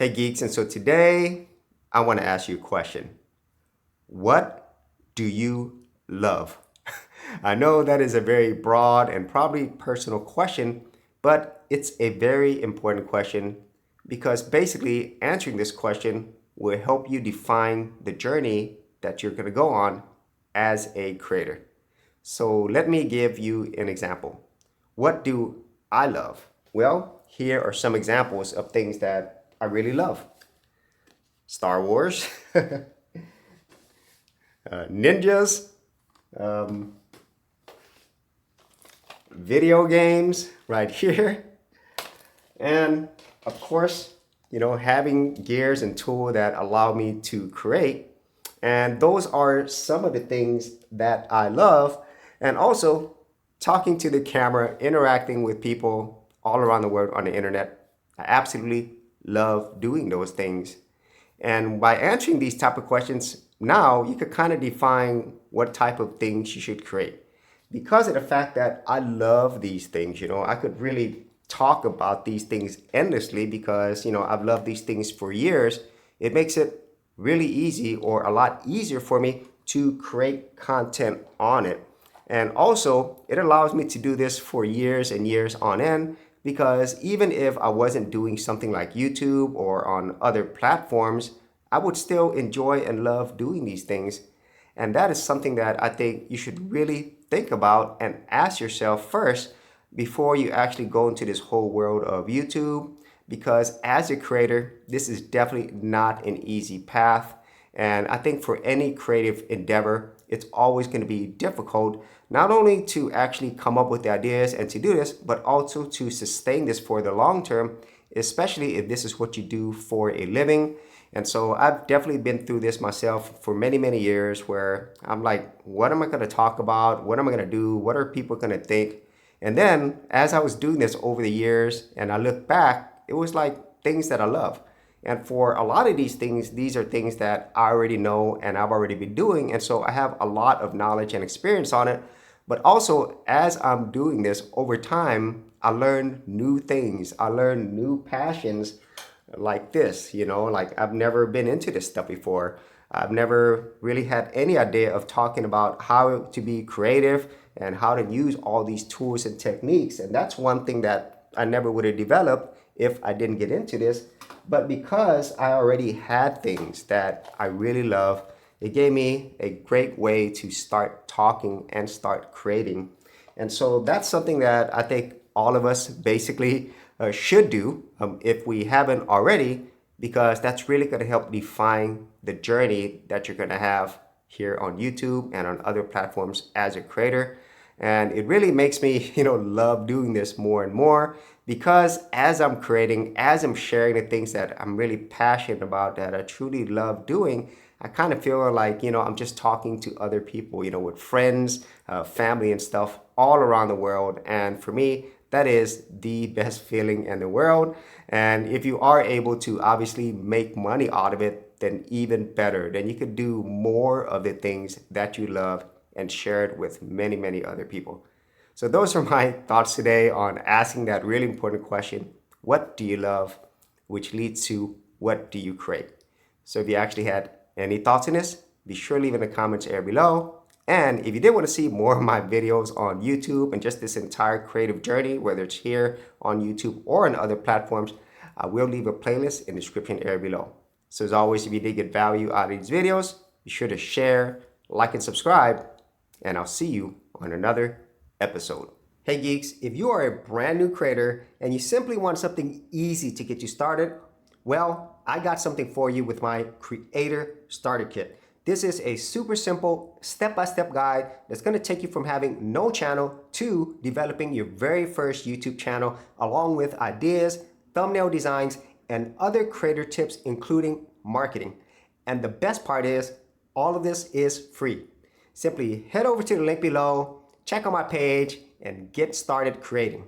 Hey geeks, and so today I want to ask you a question. What do you love? I know that is a very broad and probably personal question, but it's a very important question because basically answering this question will help you define the journey that you're going to go on as a creator. So let me give you an example. What do I love? Well, here are some examples of things that I really love. Star Wars, ninjas, video games right here, and of course, having gears and tools that allow me to create. And those are some of the things that I love. And also talking to the camera, interacting with people all around the world on the internet. I absolutely love doing those things. And by answering these type of questions, now you could kind of define what type of things you should create. Because of the fact that I love these things, I could really talk about these things endlessly because, I've loved these things for years. It makes it really easy or a lot easier for me to create content on it. And also, it allows me to do this for years and years on end because even if I wasn't doing something like YouTube or on other platforms, I would still enjoy and love doing these things. And that is something that I think you should really think about and ask yourself first before you actually go into this whole world of YouTube. Because as a creator, this is definitely not an easy path. And I think for any creative endeavor, it's always going to be difficult, not only to actually come up with the ideas and to do this, but also to sustain this for the long term, especially if this is what you do for a living. And so I've definitely been through this myself for many, many years where I'm like, what am I going to talk about? What am I going to do? What are people going to think? And then as I was doing this over the years and I look back, it was like things that I love. And for a lot of these things, these are things that I already know and I've already been doing. And so I have a lot of knowledge and experience on it. But also, as I'm doing this over time, I learn new things. I learn new passions like this, like I've never been into this stuff before. I've never really had any idea of talking about how to be creative and how to use all these tools and techniques. And that's one thing that I never would have developed if I didn't get into this. But because I already had things that I really love, it gave me a great way to start talking and start creating. And so that's something that I think all of us basically should do if we haven't already, because that's really going to help define the journey that you're going to have here on YouTube and on other platforms as a creator. And it really makes me, love doing this more and more because as I'm creating, as I'm sharing the things that I'm really passionate about, that I truly love doing, I kind of feel like, I'm just talking to other people, with friends, family and stuff all around the world. And for me, that is the best feeling in the world. And if you are able to obviously make money out of it, then even better. Then you could do more of the things that you love and share it with many, many other people. So those are my thoughts today on asking that really important question, what do you love? Which leads to what do you create? So if you actually had any thoughts on this, be sure to leave in the comments area below. And if you did want to see more of my videos on YouTube and just this entire creative journey, whether it's here on YouTube or on other platforms, I will leave a playlist in the description area below. So as always, if you did get value out of these videos, be sure to share, like, and subscribe, and I'll see you on another episode. Hey geeks, if you are a brand new creator and you simply want something easy to get you started, well, I got something for you with my Creator Starter Kit. This is a super simple step-by-step guide that's going to take you from having no channel to developing your very first YouTube channel, along with ideas, thumbnail designs, and other creator tips, including marketing. And the best part is, all of this is free. Simply head over to the link below, check out my page, and get started creating.